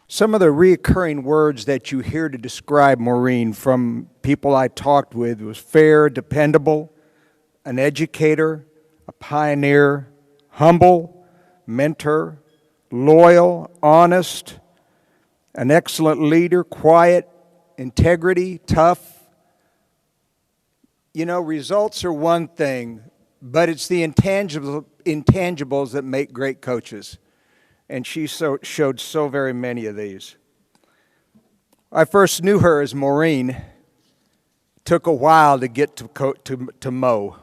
Some of the reoccurring words that you hear to describe Maureen from people I talked with was fair, dependable, an educator, a pioneer, humble, mentor, loyal, honest, an excellent leader, quiet, integrity, tough. You know, results are one thing, but it's the intangibles that make great coaches. And she showed so very many of these. I first knew her as Maureen. Took a while to get to Mo.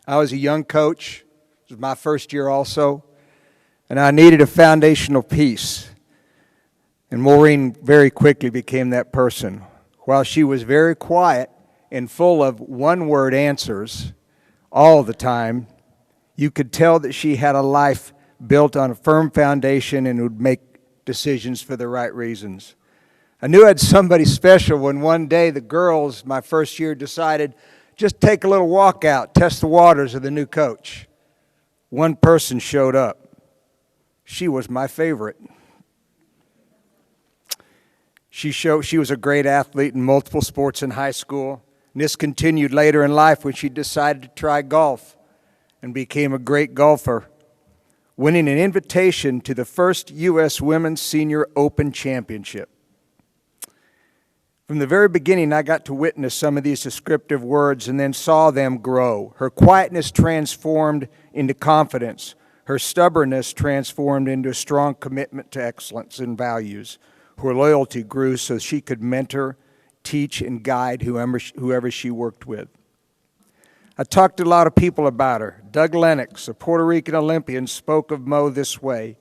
I was a young coach. It was my first year also. And I needed a foundational piece. And Maureen very quickly became that person. While she was very quiet and full of one-word answers all the time, you could tell that she had a life built on a firm foundation and would make decisions for the right reasons. I knew I had somebody special when one day the girls, my first year, decided just take a little walk out, test the waters of the new coach. One person showed up. She was my favorite. She was a great athlete in multiple sports in high school. And this continued later in life when she decided to try golf and became a great golfer, winning an invitation to the first U.S. Women's Senior Open Championship. From the very beginning, I got to witness some of these descriptive words and then saw them grow. Her quietness transformed into confidence. Her stubbornness transformed into a strong commitment to excellence and values. Her loyalty grew so she could mentor, teach, and guide whoever she worked with. I talked to a lot of people about her. Doug Lenox, a Puerto Rican Olympian, spoke of Mo this way.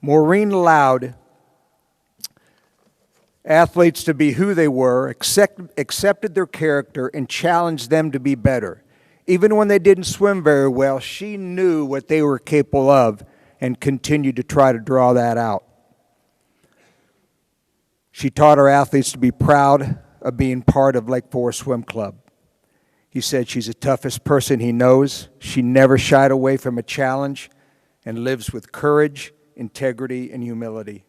Maureen allowed athletes to be who they were, accepted their character, and challenged them to be better. Even when they didn't swim very well, she knew what they were capable of and continued to try to draw that out. She taught her athletes to be proud of being part of Lake Forest Swim Club. He said she's the toughest person he knows. She never shied away from a challenge and lives with courage, integrity, and humility.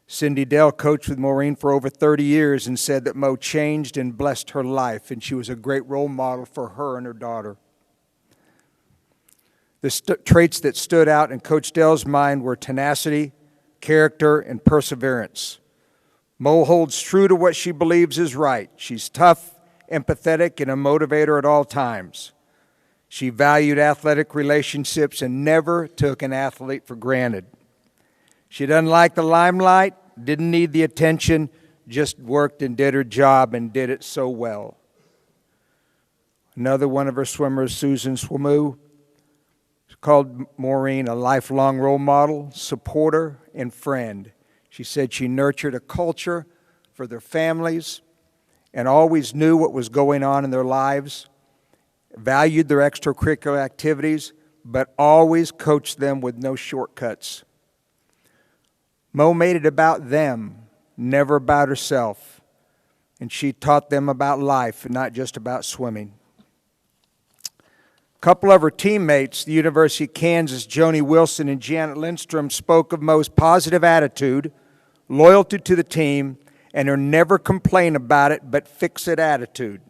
Cindy Dell coached with Maureen for over 30 years and said that Mo changed and blessed her life, and she was a great role model for her and her daughter. The traits that stood out in Coach Dell's mind were tenacity, character, and perseverance. Mo holds true to what she believes is right. She's tough, empathetic, and a motivator at all times. She valued athletic relationships and never took an athlete for granted. She doesn't like the limelight, didn't need the attention, just worked and did her job and did it so well. Another one of her swimmers, Susan Swamu, called Maureen a lifelong role model, supporter, and friend. She said she nurtured a culture for their families and always knew what was going on in their lives, valued their extracurricular activities, but always coached them with no shortcuts. Mo made it about them, never about herself, and she taught them about life and not just about swimming. A couple of her teammates, the University of Kansas, Joni Wilson and Janet Lindstrom, spoke of Mo's positive attitude, loyalty to the team, and her never complain about it but fix it attitude.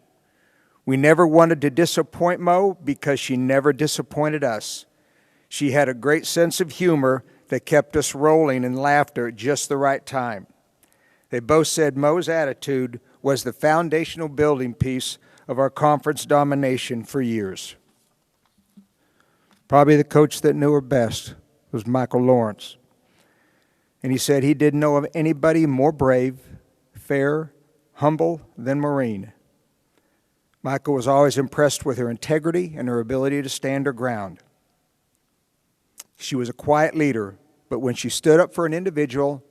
We never wanted to disappoint Mo because she never disappointed us. She had a great sense of humor that kept us rolling in laughter at just the right time. They both said Mo's attitude was the foundational building piece of our conference domination for years. Probably the coach that knew her best was Michael Lawrence. And he said he didn't know of anybody more brave, fair, humble than Maureen. Michael was always impressed with her integrity and her ability to stand her ground. She was a quiet leader, but when she stood up for an individual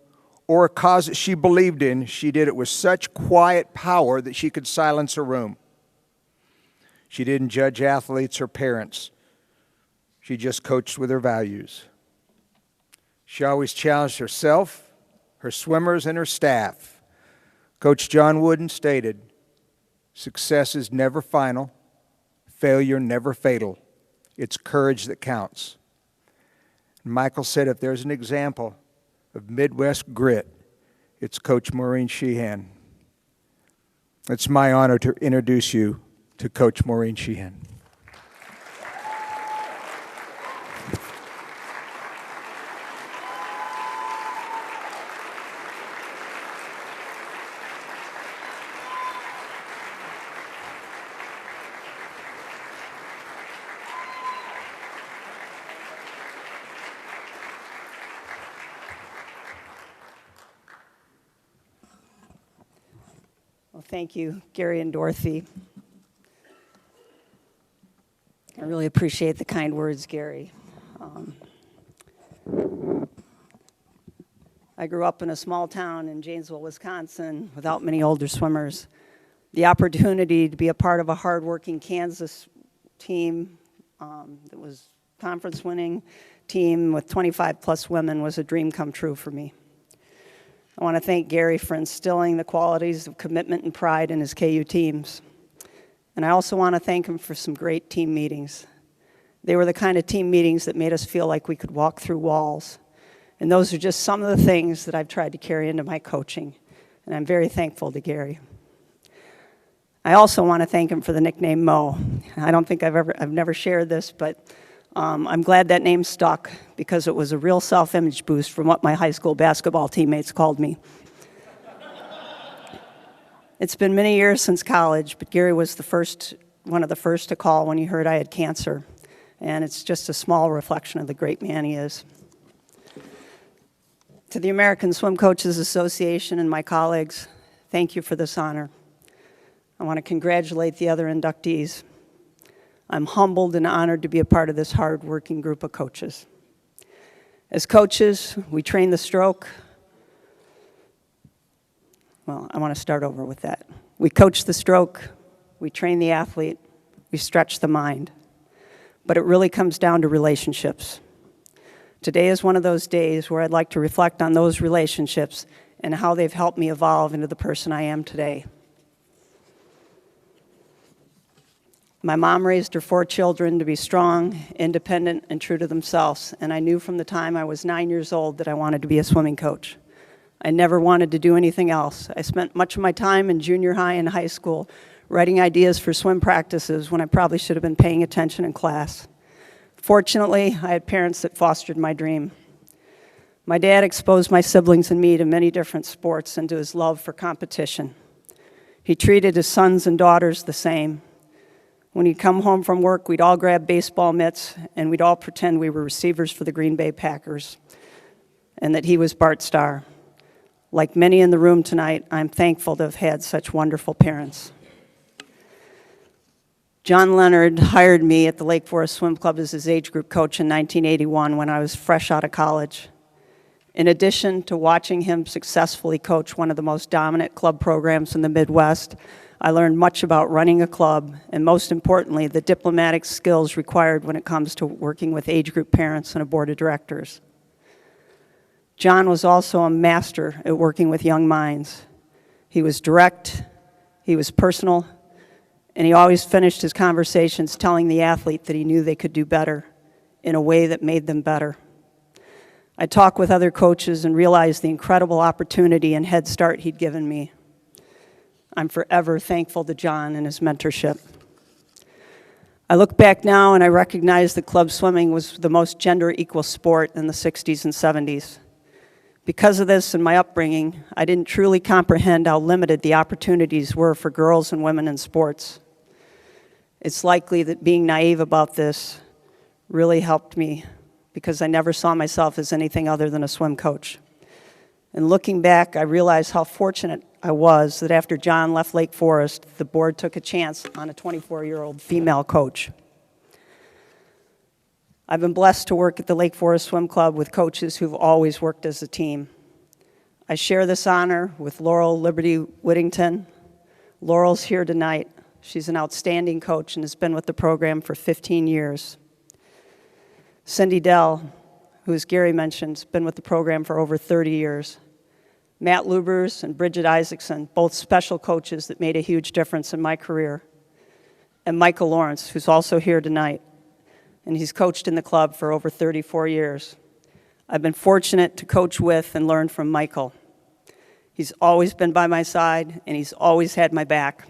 or a cause that she believed in, she did it with such quiet power that she could silence a room. She didn't judge athletes or parents. She just coached with her values. She always challenged herself, her swimmers, and her staff. Coach John Wooden stated, "Success is never final, failure never fatal. It's courage that counts. And Michael said if there's an example of Midwest grit, it's Coach Maureen Sheehan. It's my honor to introduce you to Coach Maureen Sheehan. Well, thank you, Gary and Dorothy. I really appreciate the kind words, Gary. I grew up in a small town in Janesville, Wisconsin, without many older swimmers. The opportunity to be a part of a hardworking Kansas team that was conference-winning team with 25-plus women was a dream come true for me. I want to thank Gary for instilling the qualities of commitment and pride in his KU teams. And I also want to thank him for some great team meetings. They were the kind of team meetings that made us feel like we could walk through walls. And those are just some of the things that I've tried to carry into my coaching. And I'm very thankful to Gary. I also want to thank him for the nickname Mo. I don't think I've never shared this, but I'm glad that name stuck because it was a real self-image boost from what my high school basketball teammates called me. It's been many years since college, but Gary was one of the first to call when he heard I had cancer. And it's just a small reflection of the great man he is. To the American Swim Coaches Association and my colleagues, thank you for this honor. I want to congratulate the other inductees. I'm humbled and honored to be a part of this hard-working group of coaches. As coaches, we train the stroke. Well, I want to start over with that. We coach the stroke, we train the athlete, we stretch the mind. But it really comes down to relationships. Today is one of those days where I'd like to reflect on those relationships and how they've helped me evolve into the person I am today. My mom raised her 4 children to be strong, independent, and true to themselves, and I knew from the time I was 9 years old that I wanted to be a swimming coach. I never wanted to do anything else. I spent much of my time in junior high and high school writing ideas for swim practices when I probably should have been paying attention in class. Fortunately, I had parents that fostered my dream. My dad exposed my siblings and me to many different sports and to his love for competition. He treated his sons and daughters the same. When he'd come home from work, we'd all grab baseball mitts, and we'd all pretend we were receivers for the Green Bay Packers, and that he was Bart Starr. Like many in the room tonight, I'm thankful to have had such wonderful parents. John Leonard hired me at the Lake Forest Swim Club as his age group coach in 1981 when I was fresh out of college. In addition to watching him successfully coach one of the most dominant club programs in the Midwest, I learned much about running a club, and most importantly, the diplomatic skills required when it comes to working with age group parents and a board of directors. John was also a master at working with young minds. He was direct, he was personal, and he always finished his conversations telling the athlete that he knew they could do better in a way that made them better. I talked with other coaches and realized the incredible opportunity and head start he'd given me. I'm forever thankful to John and his mentorship. I look back now and I recognize that club swimming was the most gender-equal sport in the 60s and 70s. Because of this and my upbringing, I didn't truly comprehend how limited the opportunities were for girls and women in sports. It's likely that being naive about this really helped me because I never saw myself as anything other than a swim coach. And looking back, I realized how fortunate I was that after John left Lake Forest, the board took a chance on a 24-year-old female coach. I've been blessed to work at the Lake Forest Swim Club with coaches who've always worked as a team. I share this honor with Laurel Liberty Whittington. Laurel's here tonight. She's an outstanding coach and has been with the program for 15 years. Cindy Dell, who, as Gary mentioned, has been with the program for over 30 years. Matt Lubers and Bridget Isaacson, both special coaches that made a huge difference in my career. And Michael Lawrence, who's also here tonight. and he's coached in the club for over 34 years. I've been fortunate to coach with and learn from Michael. He's always been by my side, and he's always had my back.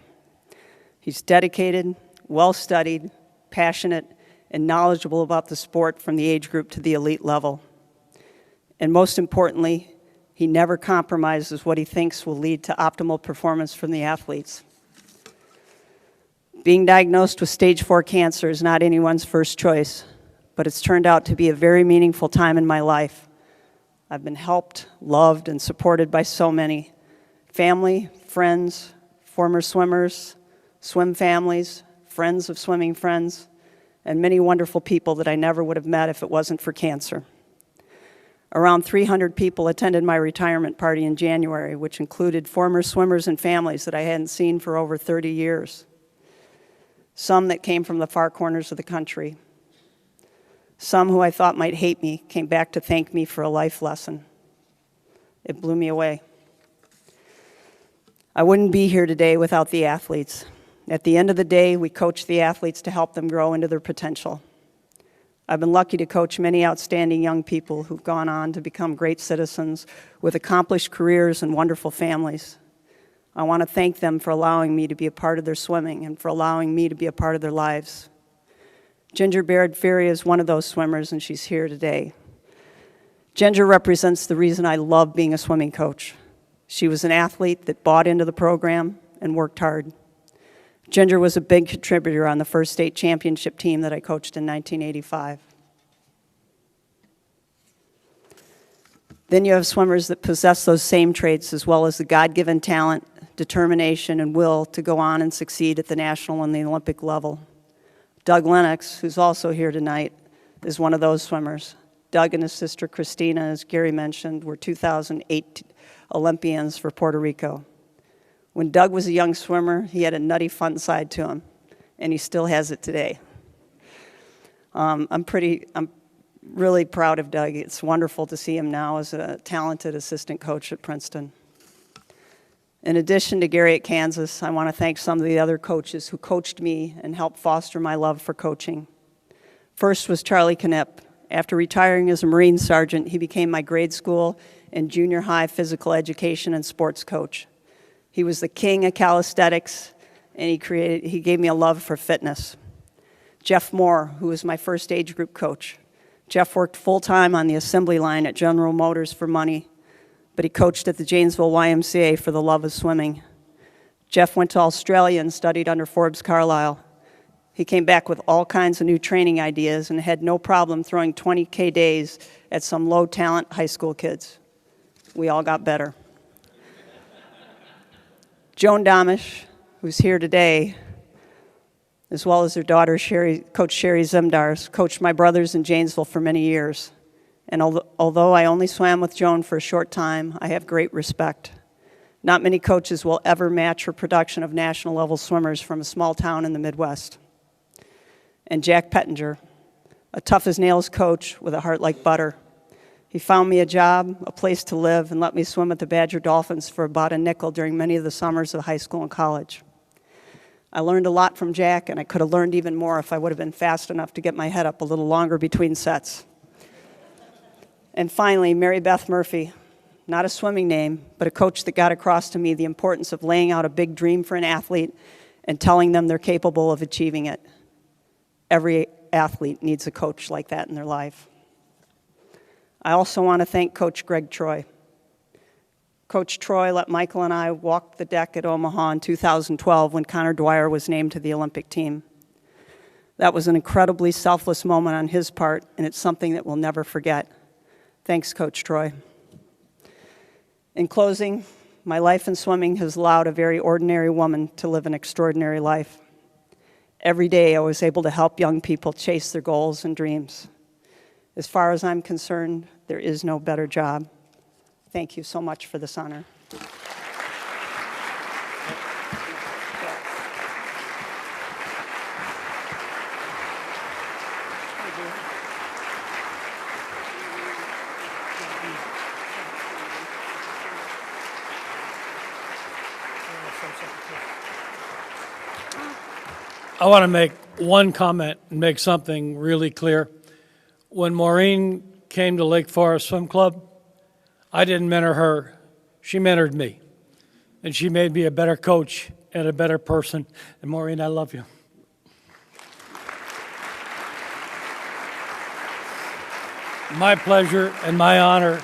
He's dedicated, well-studied, passionate, and knowledgeable about the sport from the age group to the elite level. And most importantly, he never compromises what he thinks will lead to optimal performance from the athletes. Being diagnosed with stage 4 cancer is not anyone's first choice, but it's turned out to be a very meaningful time in my life. I've been helped, loved, and supported by so many: family, friends, former swimmers, swim families, friends of swimming friends, and many wonderful people that I never would have met if it wasn't for cancer. Around 300 people attended my retirement party in January, which included former swimmers and families that I hadn't seen for over 30 years. Some that came from the far corners of the country. Some who I thought might hate me came back to thank me for a life lesson. It blew me away. I wouldn't be here today without the athletes. At the end of the day, we coach the athletes to help them grow into their potential. I've been lucky to coach many outstanding young people who've gone on to become great citizens with accomplished careers and wonderful families. I want to thank them for allowing me to be a part of their swimming and for allowing me to be a part of their lives. Ginger Baird Ferry is one of those swimmers, and she's here today. Ginger represents the reason I love being a swimming coach. She was an athlete that bought into the program and worked hard. Ginger was a big contributor on the first state championship team that I coached in 1985. Then you have swimmers that possess those same traits, as well as the God-given talent, determination, and will to go on and succeed at the national and the Olympic level. Doug Lenox, who's also here tonight, is one of those swimmers. Doug and his sister Christina, as Gary mentioned, were 2008 Olympians for Puerto Rico. When Doug was a young swimmer, he had a nutty, fun side to him, and he still has it today. I'm really proud of Doug. It's wonderful to see him now as a talented assistant coach at Princeton. In addition to Gary at Kansas, I want to thank some of the other coaches who coached me and helped foster my love for coaching. First was Charlie Knipp. After retiring as a Marine Sergeant, he became my grade school and junior high physical education and sports coach. He was the king of calisthenics, and he gave me a love for fitness. Jeff Moore, who was my first age group coach. Jeff worked full-time on the assembly line at General Motors for money, but he coached at the Janesville YMCA for the love of swimming. Jeff went to Australia and studied under Forbes Carlyle. He came back with all kinds of new training ideas and had no problem throwing 20K days at some low-talent high school kids. We all got better. Joan Domish, who's here today, as well as her daughter, Coach Sherry Zimdars, coached my brothers in Janesville for many years. And although I only swam with Joan for a short time, I have great respect. Not many coaches will ever match her production of national-level swimmers from a small town in the Midwest. And Jack Pettinger, a tough-as-nails coach with a heart like butter. He found me a job, a place to live, and let me swim with the Badger Dolphins for about a nickel during many of the summers of high school and college. I learned a lot from Jack, and I could have learned even more if I would have been fast enough to get my head up a little longer between sets. And finally, Marybeth Murphy, not a swimming name, but a coach that got across to me the importance of laying out a big dream for an athlete and telling them they're capable of achieving it. Every athlete needs a coach like that in their life. I also want to thank Coach Greg Troy. Coach Troy let Michael and I walk the deck at Omaha in 2012 when Connor Dwyer was named to the Olympic team. That was an incredibly selfless moment on his part, and it's something that we'll never forget. Thanks, Coach Troy. In closing, my life in swimming has allowed a very ordinary woman to live an extraordinary life. Every day I was able to help young people chase their goals and dreams. As far as I'm concerned, there is no better job. Thank you so much for this honor. I want to make one comment and make something really clear. When Maureen came to Lake Forest Swim Club, I didn't mentor her, she mentored me. And she made me a better coach and a better person. And Maureen, I love you. My pleasure and my honor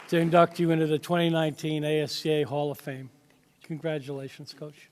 to induct you into the 2019 ASCA Hall of Fame. Congratulations, Coach.